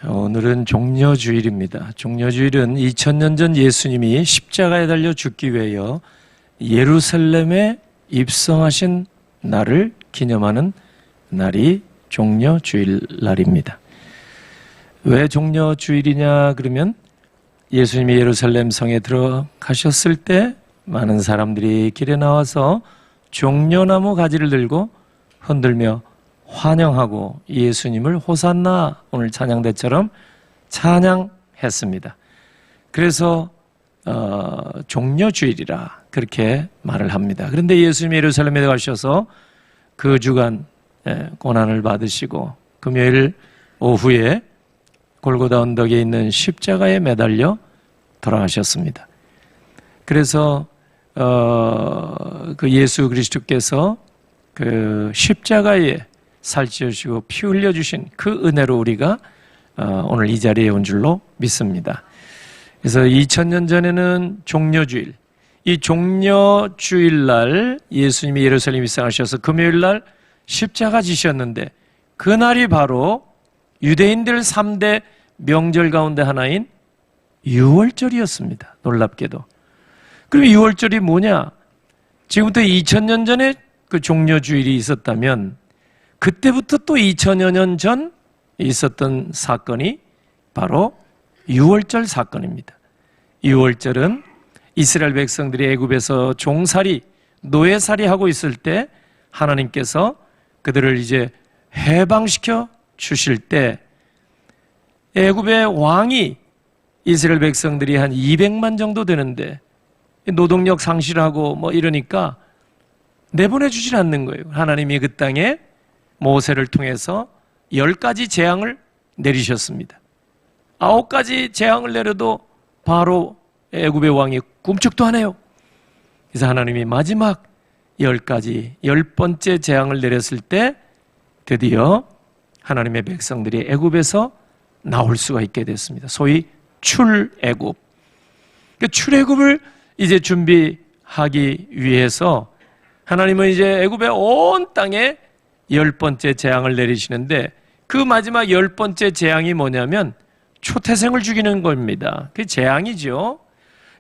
오늘은 종려주일입니다. 종려주일은 2000년 전 예수님이 십자가에 달려 죽기 위하여 예루살렘에 입성하신 날을 기념하는 날이 종려주일 날입니다. 왜 종려주일이냐 그러면 예수님이 예루살렘 성에 들어가셨을 때 많은 사람들이 길에 나와서 종려나무 가지를 들고 흔들며 환영하고 예수님을 호산나 오늘 찬양대처럼 찬양했습니다. 그래서 종려주일이라 그렇게 말을 합니다. 그런데 예수님이 예루살렘에 가셔서 그 주간 고난을 받으시고 금요일 오후에 골고다 언덕에 있는 십자가에 매달려 돌아가셨습니다. 그래서 그 예수 그리스도께서 그 십자가에 살찌우시고 피 흘려주신 그 은혜로 우리가 오늘 이 자리에 온 줄로 믿습니다. 그래서 2000년 전에는 종려주일, 이 종려주일날 예수님이 예루살렘 입성하셔서 금요일날 십자가 지셨는데 그날이 바로 유대인들 3대 명절 가운데 하나인 유월절이었습니다. 놀랍게도. 그럼 유월절이 뭐냐? 지금부터 2000년 전에 그 종려주일이 있었다면 그때부터 또 2000여 년 전 있었던 사건이 바로 유월절 사건입니다. 유월절은 이스라엘 백성들이 애굽에서 종살이, 노예살이 하고 있을 때 하나님께서 그들을 이제 해방시켜 주실 때 애굽의 왕이 이스라엘 백성들이 한 200만 정도 되는데 노동력 상실하고 뭐 이러니까 내보내 주질 않는 거예요. 하나님이 그 땅에 모세를 통해서 10가지 재앙을 내리셨습니다. 9가지 재앙을 내려도 바로 애굽의 왕이 꿈쩍도 안 해요. 그래서 하나님이 마지막 10가지, 10번째 재앙을 내렸을 때 드디어 하나님의 백성들이 애굽에서 나올 수가 있게 됐습니다. 소위 출애굽. 그 출애굽을 이제 준비하기 위해서 하나님은 이제 애굽의 온 땅에 10번째 재앙을 내리시는데 그 마지막 10번째 재앙이 뭐냐면 초태생을 죽이는 겁니다. 그게 재앙이죠.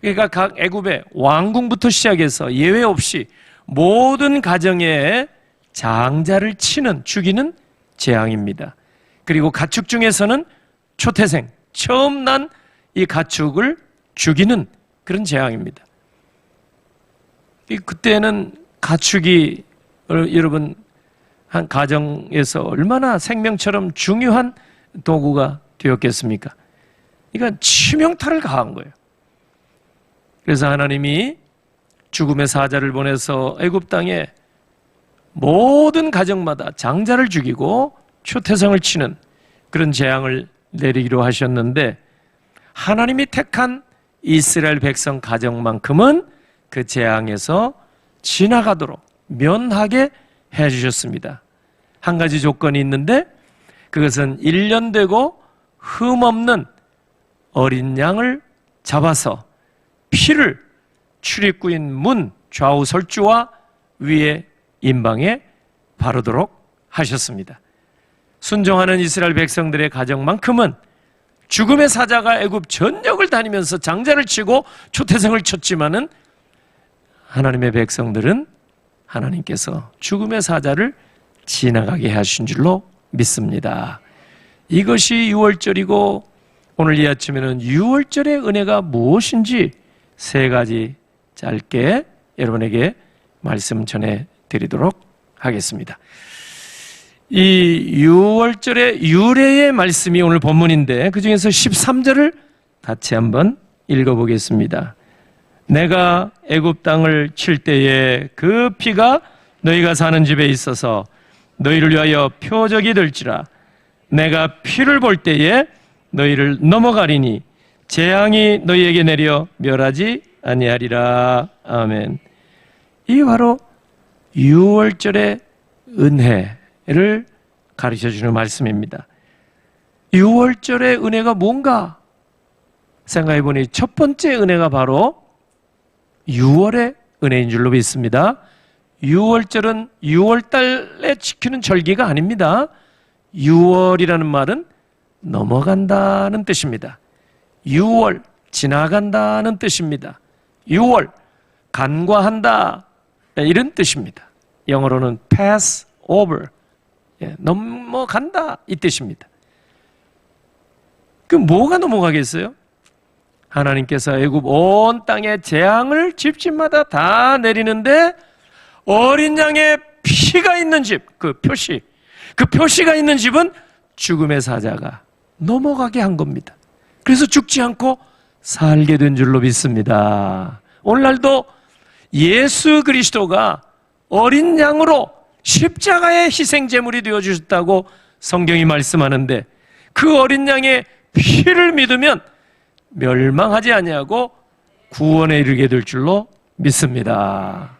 그러니까 각 애굽의 왕궁부터 시작해서 예외 없이 모든 가정에 장자를 치는, 죽이는 재앙입니다. 그리고 가축 중에서는 초태생, 처음 난 이 가축을 죽이는 그런 재앙입니다. 그때는 가축이 여러분 한 가정에서 얼마나 생명처럼 중요한 도구가 되었겠습니까? 그러니까 치명타를 가한 거예요. 그래서 하나님이 죽음의 사자를 보내서 애굽 땅에 모든 가정마다 장자를 죽이고 초태생을 치는 그런 재앙을 내리기로 하셨는데 하나님이 택한 이스라엘 백성 가정만큼은 그 재앙에서 지나가도록 면하게 해주셨습니다. 한 가지 조건이 있는데 그것은 1년 되고 흠없는 어린 양을 잡아서 피를 출입구인 문 좌우 설주와 위에 임방에 바르도록 하셨습니다. 순종하는 이스라엘 백성들의 가정만큼은 죽음의 사자가 애굽 전역을 다니면서 장자를 치고 초태생을 쳤지만은 하나님의 백성들은 하나님께서 죽음의 사자를 지나가게 하신 줄로 믿습니다. 이것이 유월절이고 오늘 이 아침에는 유월절의 은혜가 무엇인지 3가지 짧게 여러분에게 말씀 전해드리도록 하겠습니다. 이 유월절의 유래의 말씀이 오늘 본문인데 그 중에서 13절을 같이 한번 읽어보겠습니다. 내가 애굽 땅을 칠 때에 그 피가 너희가 사는 집에 있어서 너희를 위하여 표적이 될지라. 내가 피를 볼 때에 너희를 넘어가리니 재앙이 너희에게 내려 멸하지 아니하리라. 아멘. 이 바로 유월절의 은혜를 가르쳐주는 말씀입니다. 유월절의 은혜가 뭔가 생각해보니 첫 번째 은혜가 바로 6월의 은혜인 줄로 믿습니다. 6월절은 6월달에 지키는 절기가 아닙니다. 6월이라는 말은 넘어간다는 뜻입니다. 6월 지나간다는 뜻입니다. 6월 간과한다 이런 뜻입니다. 영어로는 pass over, 넘어간다 이 뜻입니다. 그 뭐가 넘어가겠어요? 하나님께서 애굽 온 땅에 재앙을 집집마다 다 내리는데 어린 양의 피가 있는 집, 그 표시가 있는 집은 죽음의 사자가 넘어가게 한 겁니다. 그래서 죽지 않고 살게 된 줄로 믿습니다. 오늘날도 예수 그리스도가 어린 양으로 십자가의 희생제물이 되어주셨다고 성경이 말씀하는데 그 어린 양의 피를 믿으면 멸망하지 아니하고 구원에 이르게 될 줄로 믿습니다.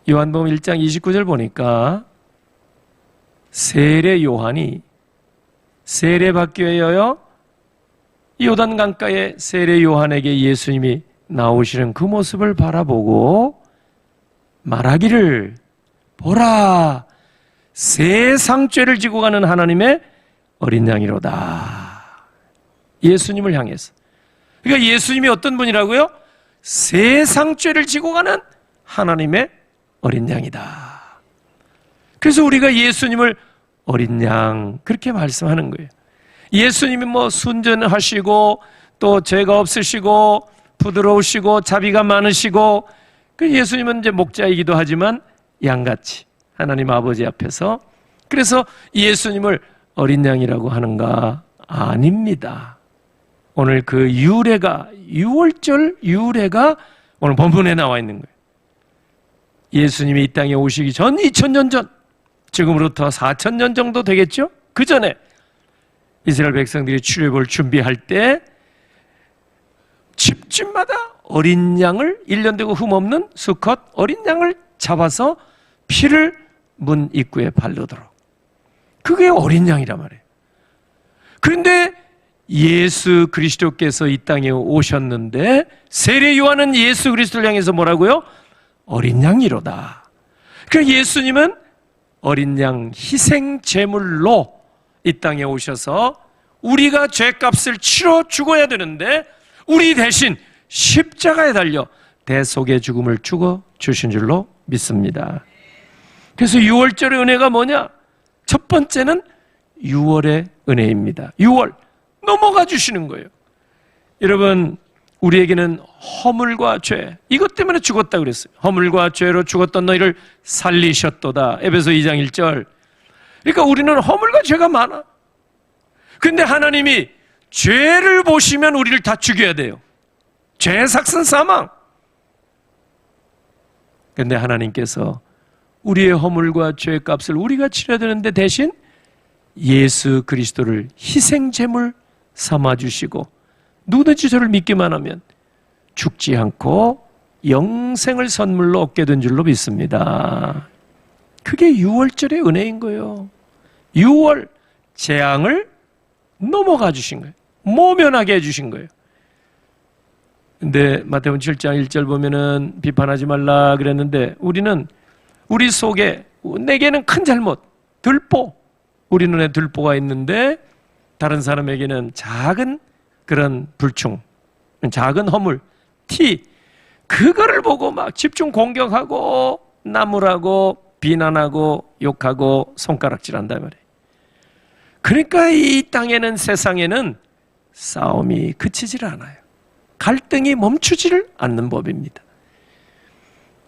요한복음 1장 29절 보니까 세례 요한이 세례받기 위하여 요단 강가에 세례 요한에게 예수님이 나오시는 그 모습을 바라보고 말하기를 보라 세상 죄를 지고 가는 하나님의 어린 양이로다. 예수님을 향해서. 그러니까 예수님이 어떤 분이라고요? 세상 죄를 지고 가는 하나님의 어린 양이다. 그래서 우리가 예수님을 어린 양 그렇게 말씀하는 거예요. 예수님이 뭐 순전하시고 또 죄가 없으시고 부드러우시고 자비가 많으시고 그 예수님은 이제 목자이기도 하지만 양같이 하나님 아버지 앞에서 그래서 예수님을 어린 양이라고 하는가? 아닙니다. 오늘 그 유래가 6월절 유래가 오늘 본문에 나와 있는 거예요. 예수님이 이 땅에 오시기 전 2000년 전 지금으로부터 4000년 정도 되겠죠? 그 전에 이스라엘 백성들이 출애굽을 준비할 때 집집마다 어린 양을 1년 되고 흠없는 수컷 어린 양을 잡아서 피를 문 입구에 바르도록 그게 어린 양이란 말이에요. 그런데 예수 그리스도께서 이 땅에 오셨는데 세례 요한은 예수 그리스도를 향해서 뭐라고요? 어린 양이로다. 그러니까 예수님은 어린 양 희생 제물로 이 땅에 오셔서 우리가 죄값을 치러 죽어야 되는데 우리 대신 십자가에 달려 대속의 죽음을 죽어 주신 줄로 믿습니다. 그래서 6월절의 은혜가 뭐냐? 첫 번째는 6월의 은혜입니다. 6월 넘어가 주시는 거예요. 여러분 우리에게는 허물과 죄 이것 때문에 죽었다 그랬어요. 허물과 죄로 죽었던 너희를 살리셨도다. 에베소 2장 1절. 그러니까 우리는 허물과 죄가 많아. 근데 하나님이 죄를 보시면 우리를 다 죽여야 돼요. 죄의 삭은 사망. 근데 하나님께서 우리의 허물과 죄의 값을 우리가 치러야 되는데 대신 예수 그리스도를 희생제물 삼아주시고 누구든지 저를 믿기만 하면 죽지 않고 영생을 선물로 얻게 된 줄로 믿습니다. 그게 6월절의 은혜인 거예요. 6월 재앙을 넘어가 주신 거예요. 모면하게 해주신 거예요. 근데 마태복음 7장 1절 보면은 비판하지 말라 그랬는데 우리는 우리 속에 내게는 큰 잘못, 들보 우리 눈에 들보가 있는데 다른 사람에게는 작은 그런 불충, 작은 허물, 티 그거를 보고 막 집중 공격하고 나무라고 비난하고 욕하고 손가락질한단 말이에요. 그러니까 이 땅에는 세상에는 싸움이 그치질 않아요. 갈등이 멈추지를 않는 법입니다.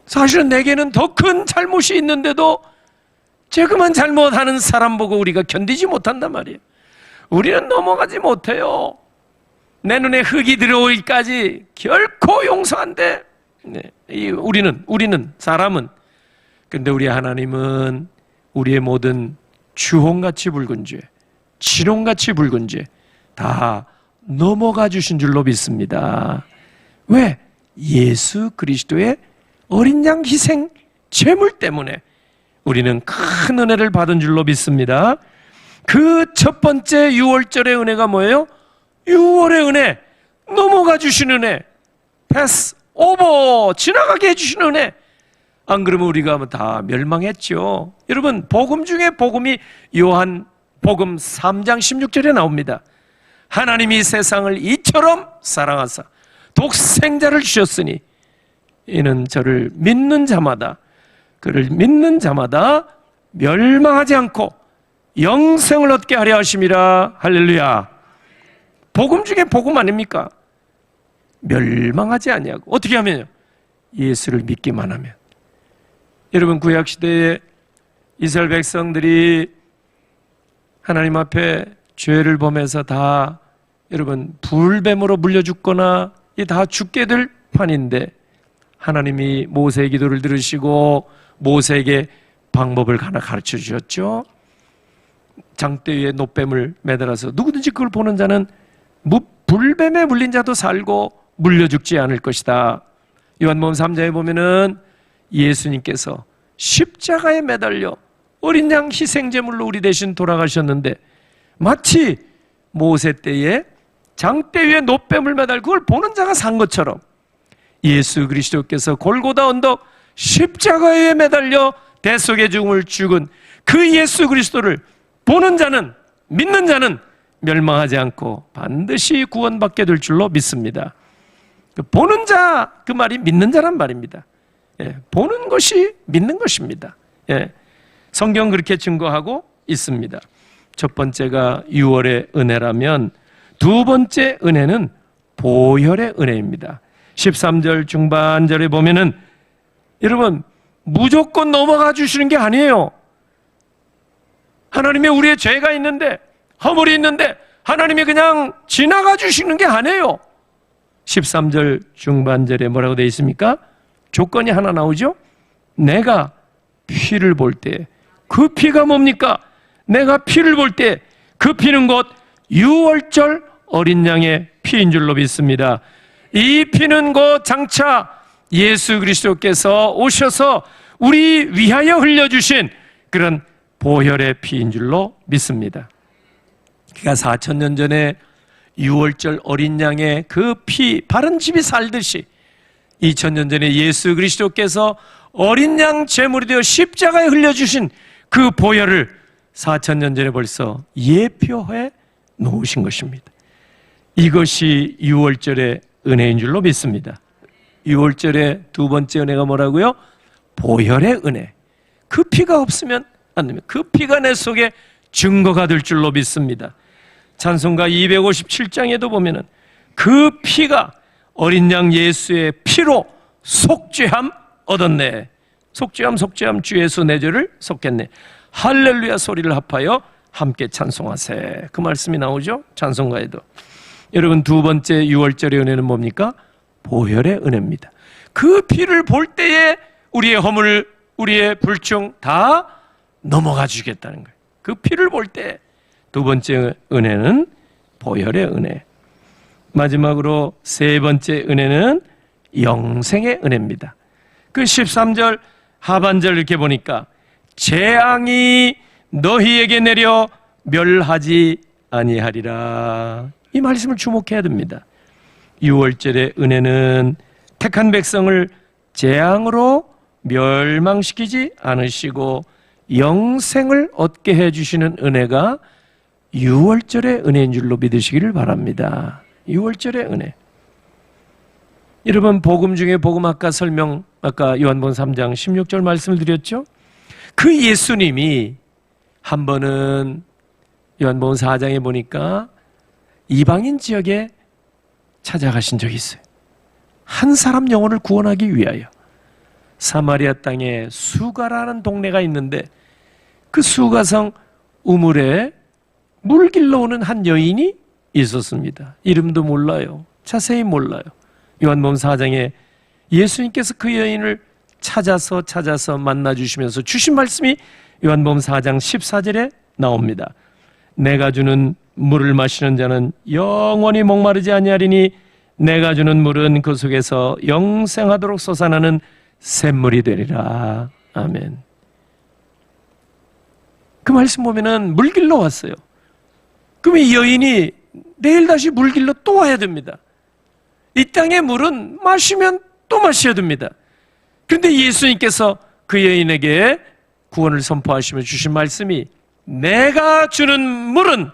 사실은 내게는 더 큰 잘못이 있는데도 조그만 잘못하는 사람 보고 우리가 견디지 못한단 말이에요. 우리는 넘어가지 못해요. 내 눈에 흙이 들어오기까지 결코 용서 안 돼. 우리는 사람은. 근데 우리 하나님은 우리의 모든 주홍같이 붉은 죄, 진홍같이 붉은 죄 다 넘어가 주신 줄로 믿습니다. 왜? 예수 그리스도의 어린 양 희생 제물 때문에 우리는 큰 은혜를 받은 줄로 믿습니다. 그 첫 번째 6월절의 은혜가 뭐예요? 6월의 은혜, 넘어가 주시는 은혜, 패스 오버, 지나가게 해주시는 은혜. 안 그러면 우리가 다 멸망했죠. 여러분 복음 중에 복음이 요한 복음 3장 16절에 나옵니다. 하나님이 세상을 이처럼 사랑하사 독생자를 주셨으니 이는 저를 믿는 자마다, 그를 믿는 자마다 멸망하지 않고 영생을 얻게 하려 하심이라. 할렐루야. 복음 중에 복음 아닙니까? 멸망하지 아니하고. 어떻게 하면요? 예수를 믿기만 하면. 여러분, 구약시대에 이스라엘 백성들이 하나님 앞에 죄를 범해서 다 여러분 불뱀으로 물려 죽거나 다 죽게 될 판인데, 하나님이 모세의 기도를 들으시고 모세에게 방법을 하나 가르쳐 주셨죠. 장대 위에 놋뱀을 매달아서 누구든지 그걸 보는 자는 불뱀에 물린 자도 살고 물려 죽지 않을 것이다. 요한복음 3장에 보면은 예수님께서 십자가에 매달려 어린 양 희생제물로 우리 대신 돌아가셨는데, 마치 모세 때에 장대 위에 놋뱀을 매달 그걸 보는 자가 산 것처럼 예수 그리스도께서 골고다 언덕 십자가에 매달려 대속의 죽음을 죽은 그 예수 그리스도를 보는 자는, 믿는 자는 멸망하지 않고 반드시 구원받게 될 줄로 믿습니다. 보는 자, 그 말이 믿는 자란 말입니다. 보는 것이 믿는 것입니다. 성경 그렇게 증거하고 있습니다. 첫 번째가 6월의 은혜라면 두 번째 은혜는 보혈의 은혜입니다. 13절 중반절에 보면은 여러분 무조건 넘어가 주시는 게 아니에요. 하나님의 우리의 죄가 있는데, 허물이 있는데 하나님이 그냥 지나가 주시는 게 아니에요. 13절 중반절에 뭐라고 되어 있습니까? 조건이 하나 나오죠. 내가 피를 볼 때, 그 피가 뭡니까? 내가 피를 볼 때 그 피는 곧 유월절 어린 양의 피인 줄로 믿습니다. 이 피는 곧 장차 예수 그리스도께서 오셔서 우리 위하여 흘려주신 그런 보혈의 피인 줄로 믿습니다. 그가 4,000년 전에 유월절 어린 양의 그 피, 바른 집이 살듯이 2,000년 전에 예수 그리스도께서 어린 양 제물이 되어 십자가에 흘려주신 그 보혈을 4,000년 전에 벌써 예표해 놓으신 것입니다. 이것이 유월절의 은혜인 줄로 믿습니다. 유월절의 두 번째 은혜가 뭐라고요? 보혈의 은혜. 그 피가 없으면 안 됩니다. 그 피가 내 속에 증거가 될 줄로 믿습니다. 찬송가 257장에도 보면은 그 피가 어린 양 예수의 피로 속죄함 얻었네. 속죄함 주 예수 내 죄를 속했네. 할렐루야 소리를 합하여 함께 찬송하세. 그 말씀이 나오죠, 찬송가에도. 여러분, 두 번째 유월절의 은혜는 뭡니까? 보혈의 은혜입니다. 그 피를 볼 때에 우리의 허물, 우리의 불충 다 넘어가 주겠다는 거예요. 그 피를 볼 때 두 번째 은혜는 보혈의 은혜. 마지막으로 세 번째 은혜는 영생의 은혜입니다. 그 13절 하반절 이렇게 보니까 재앙이 너희에게 내려 멸하지 아니하리라. 이 말씀을 주목해야 됩니다. 6월절의 은혜는 택한 백성을 재앙으로 멸망시키지 않으시고 영생을 얻게 해주시는 은혜가 6월절의 은혜인 줄로 믿으시기를 바랍니다. 6월절의 은혜. 여러분, 복음 중에 복음 아까 요한복음 3장 16절 말씀을 드렸죠? 그 예수님이 한 번은 요한복음 4장에 보니까 이방인 지역에 찾아가신 적이 있어요. 한 사람 영혼을 구원하기 위하여. 사마리아 땅에 수가라는 동네가 있는데 그 수가성 우물에 물 길러 오는 한 여인이 있었습니다. 이름도 몰라요. 자세히 몰라요. 요한복음 4장에 예수님께서 그 여인을 찾아서 만나주시면서 주신 말씀이 요한복음 4장 14절에 나옵니다. 내가 주는 물을 마시는 자는 영원히 목마르지 아니하리니 내가 주는 물은 그 속에서 영생하도록 솟아나는 샘물이 되리라. 아멘. 그 말씀 보면은 물 길러 왔어요. 그럼 이 여인이 내일 다시 물 길러 또 와야 됩니다. 이 땅의 물은 마시면 또 마셔야 됩니다. 그런데 예수님께서 그 여인에게 구원을 선포하시며 주신 말씀이 내가 주는 물은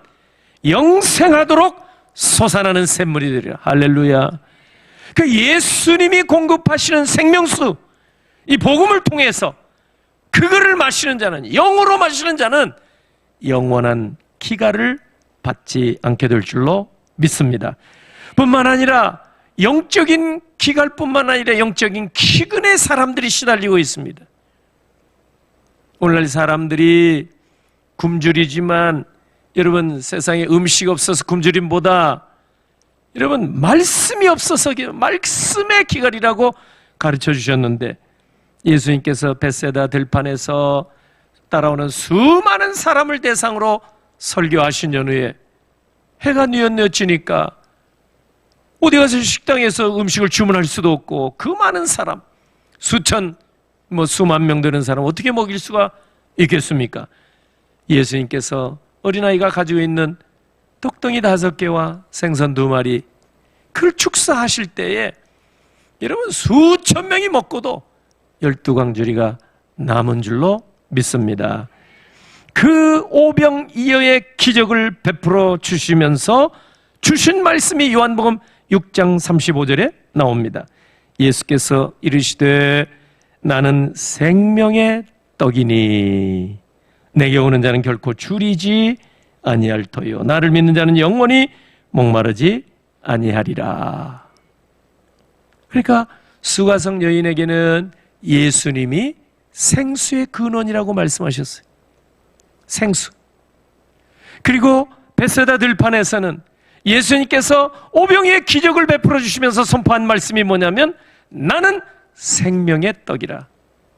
영생하도록 솟아나는 샘물이 되리라. 할렐루야. 그 예수님이 공급하시는 생명수, 이 복음을 통해서 그거를 마시는 자는, 영으로 마시는 자는 영원한 기갈을 받지 않게 될 줄로 믿습니다. 뿐만 아니라 영적인 기갈뿐만 아니라 영적인 기근에 사람들이 시달리고 있습니다. 오늘날 사람들이 굶주리지만 여러분, 세상에 음식 없어서 굶주림보다 여러분, 말씀이 없어서 말씀의 기갈이라고 가르쳐 주셨는데, 예수님께서 벳세다 들판에서 따라오는 수많은 사람을 대상으로 설교하신 연후에 해가 뉘엿뉘엿지니까 어디 가서 식당에서 음식을 주문할 수도 없고, 그 많은 사람, 수천, 수만 명 되는 사람 어떻게 먹일 수가 있겠습니까? 예수님께서 어린아이가 가지고 있는 떡덩이 5개와 생선 2마리, 그걸 축사하실 때에 여러분, 수천 명이 먹고도 12광주리가 남은 줄로 믿습니다. 그 오병이어의 기적을 베풀어 주시면서 주신 말씀이 요한복음 6장 35절에 나옵니다. 예수께서 이르시되 나는 생명의 떡이니 내게 오는 자는 결코 줄이지 아니할 터요 나를 믿는 자는 영원히 목마르지 아니하리라. 그러니까 수가성 여인에게는 예수님이 생수의 근원이라고 말씀하셨어요. 생수. 그리고 벳세다 들판에서는 예수님께서 오병이의 기적을 베풀어 주시면서 선포한 말씀이 뭐냐면 나는 생명의 떡이라.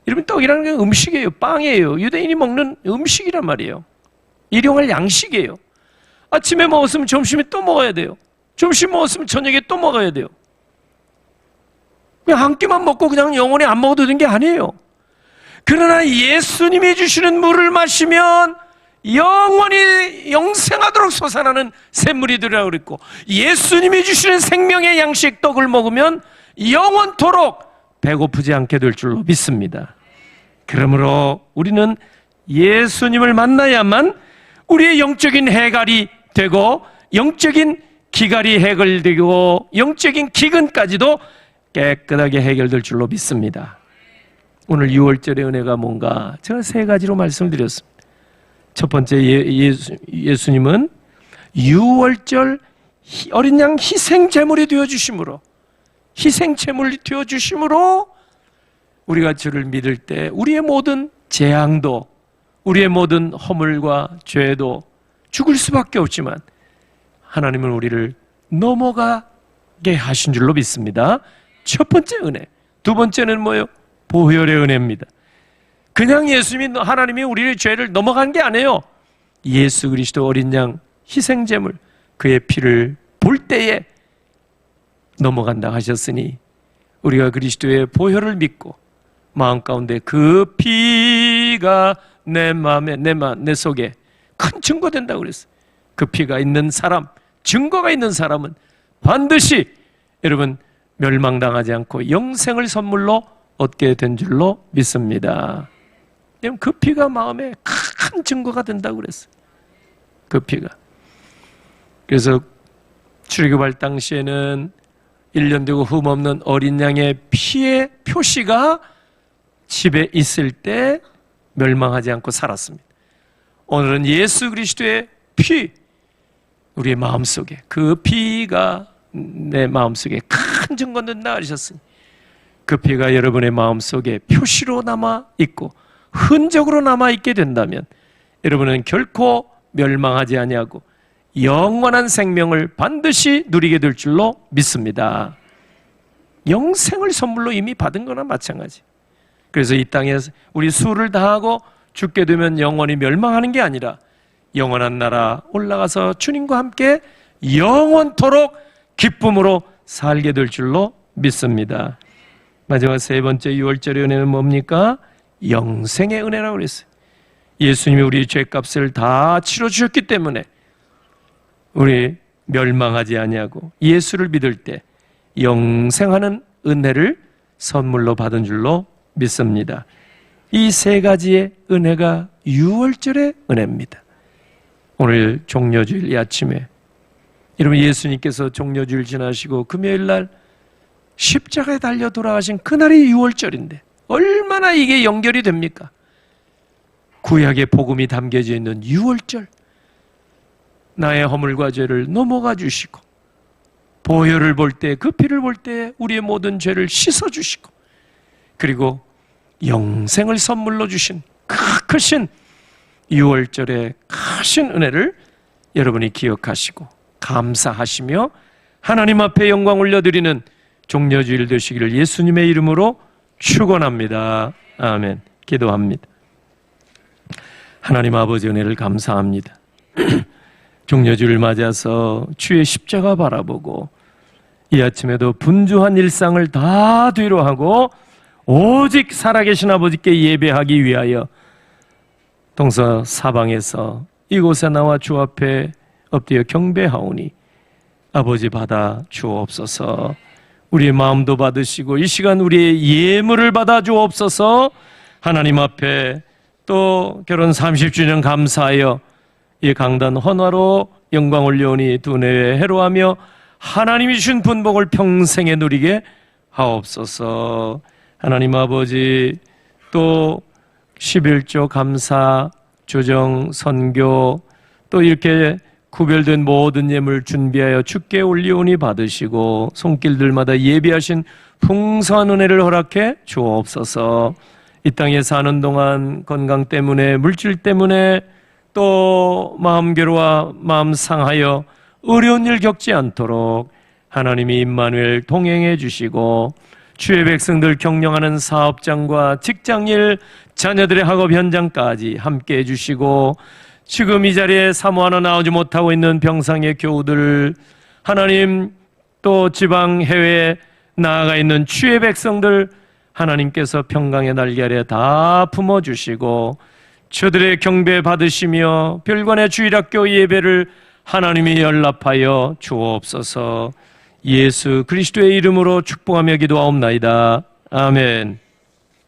여러분, 떡이라는 게 음식이에요. 빵이에요. 유대인이 먹는 음식이란 말이에요. 일용할 양식이에요. 아침에 먹었으면 점심에 또 먹어야 돼요. 점심 먹었으면 저녁에 또 먹어야 돼요. 그냥 한 끼만 먹고 그냥 영원히 안 먹어도 되는 게 아니에요. 그러나 예수님이 주시는 물을 마시면 영원히 영생하도록 솟아나는 샘물이 되리라고 그랬고, 예수님이 주시는 생명의 양식 떡을 먹으면 영원토록 배고프지 않게 될 줄로 믿습니다. 그러므로 우리는 예수님을 만나야만 우리의 영적인 해갈이 되고 영적인 기갈이 해결되고 영적인 기근까지도 깨끗하게 해결될 줄로 믿습니다. 오늘 6월절의 은혜가 뭔가 제가 3가지로 말씀드렸습니다. 첫 번째, 예수님은 6월절 어린 양 희생제물이 되어주심으로, 희생제물이 되어주심으로 우리가 주를 믿을 때 우리의 모든 재앙도, 우리의 모든 허물과 죄도 죽을 수밖에 없지만 하나님은 우리를 넘어가게 하신 줄로 믿습니다. 첫 번째 은혜. 두 번째는 뭐예요? 보혈의 은혜입니다. 그냥 예수님이, 하나님이 우리의 죄를 넘어간 게 아니에요. 예수 그리스도 어린 양 희생제물, 그의 피를 볼 때에 넘어간다 하셨으니 우리가 그리스도의 보혈을 믿고 마음 가운데 그 피가 내 마음에, 내 속에 큰 증거 된다고 그랬어요. 그 피가 있는 사람, 증거가 있는 사람은 반드시 여러분 멸망당하지 않고 영생을 선물로 얻게 된 줄로 믿습니다. 그 피가 마음에 큰 증거가 된다고 그랬어요. 그 피가. 그래서 출애굽할 당시에는 1년 되고 흠없는 어린 양의 피의 표시가 집에 있을 때 멸망하지 않고 살았습니다. 오늘은 예수 그리스도의 피, 우리의 마음속에 그 피가 내 마음속에 큰 증거 된다 하셨으니 그 피가 여러분의 마음속에 표시로 남아있고 흔적으로 남아있게 된다면 여러분은 결코 멸망하지 아니하고 영원한 생명을 반드시 누리게 될 줄로 믿습니다. 영생을 선물로 이미 받은 거나 마찬가지. 그래서 이 땅에 우리 수를 다하고 죽게 되면 영원히 멸망하는 게 아니라 영원한 나라 올라가서 주님과 함께 영원토록 기쁨으로 살게 될 줄로 믿습니다. 마지막 3번째 6월절의 은혜는 뭡니까? 영생의 은혜라고 그랬어요. 예수님이 우리 죄값을 다 치러주셨기 때문에 우리 멸망하지 아니하고 예수를 믿을 때 영생하는 은혜를 선물로 받은 줄로 믿습니다. 이 3가지의 은혜가 6월절의 은혜입니다. 오늘 종려주일 이 아침에 여러분, 예수님께서 종려주일 지나시고 금요일 날 십자가에 달려 돌아가신 그날이 6월절인데 얼마나 이게 연결이 됩니까? 구약의 복음이 담겨져 있는 6월절, 나의 허물과 죄를 넘어가 주시고 보혈을 볼 때, 그 피를 볼 때 우리의 모든 죄를 씻어주시고, 그리고 영생을 선물로 주신 크신 6월절의 크신 은혜를 여러분이 기억하시고 감사하시며 하나님 앞에 영광 올려드리는 종려주일 되시기를 예수님의 이름으로 축원합니다. 아멘. 기도합니다. 하나님 아버지, 은혜를 감사합니다. 종려주를 맞아서 주의 십자가 바라보고 이 아침에도 분주한 일상을 다 뒤로하고 오직 살아계신 아버지께 예배하기 위하여 동서 사방에서 이곳에 나와 주 앞에 엎드려 경배하오니 아버지 받아 주옵소서. 우리의 마음도 받으시고 이 시간 우리의 예물을 받아 주옵소서. 하나님 앞에 또 결혼 30주년 감사하여 이 강단 헌화로 영광 올려오니 두뇌에 해로하며 하나님이 주신 분복을 평생에 누리게 하옵소서. 하나님 아버지, 또 11조 감사, 조정, 선교, 또 이렇게 구별된 모든 예물 준비하여 주께 올리오니 받으시고 손길들마다 예비하신 풍성한 은혜를 허락해 주옵소서. 이 땅에 사는 동안 건강 때문에, 물질 때문에, 또 마음 괴로워 마음 상하여 어려운 일 겪지 않도록 하나님이 임마누엘 동행해 주시고 주의 백성들 격려하는 사업장과 직장일, 자녀들의 학업 현장까지 함께 해주시고, 지금 이 자리에 사모 하나 나오지 못하고 있는 병상의 교우들, 하나님, 또 지방 해외에 나아가 있는 주의 백성들 하나님께서 평강의 날개 아래 다 품어주시고 저들의 경배 받으시며 별관의 주일학교 예배를 하나님이 연락하여 주옵소서. 예수 그리스도의 이름으로 축복하며 기도하옵나이다. 아멘.